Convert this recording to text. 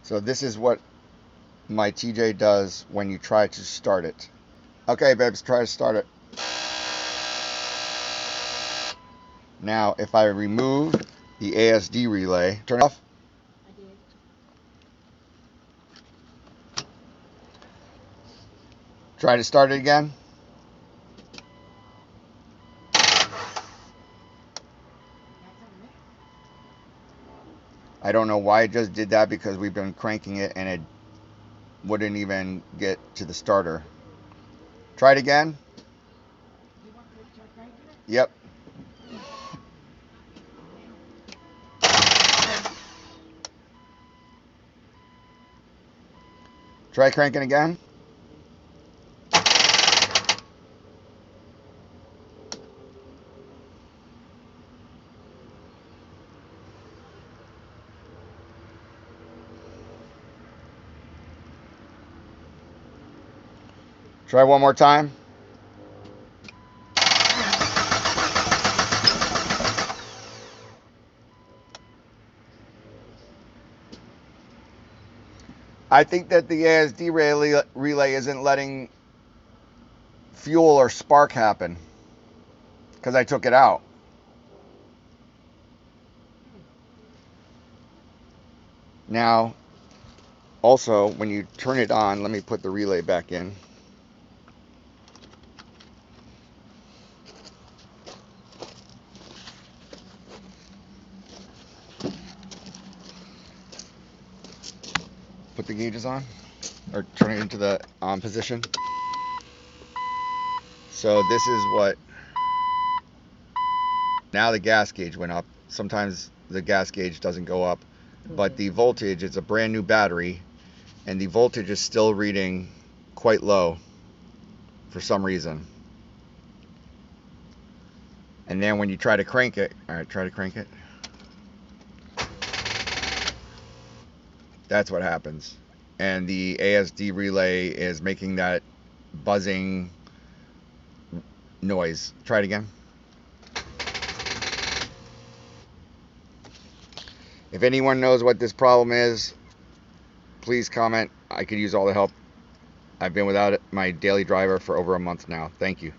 So this is what my TJ does when you try to start it. Okay, babes, try to start it. Now, if I remove the ASD relay, turn it off. I did. Try to start it again. I don't know why it just did that, because we've been cranking it and it wouldn't even get to the starter. Try it again. You want to try cranking it? Yep. Try cranking again. Try one more time. I think that the ASD relay isn't letting fuel or spark happen, because I took it out. Now, also, when you turn it on, let me put the relay back in. Put the gauges on, or turn it into the on position. So this is what, now the gas gauge went up. Sometimes the gas gauge doesn't go up, but the voltage, it's a brand new battery, and the voltage is still reading quite low for some reason. And then when you try to crank it, all right, try to crank it. That's what happens. And the ASD relay is making that buzzing noise. Try it again. If anyone knows what this problem is, please comment. I could use all the help. I've been without my daily driver for over a month now. Thank you.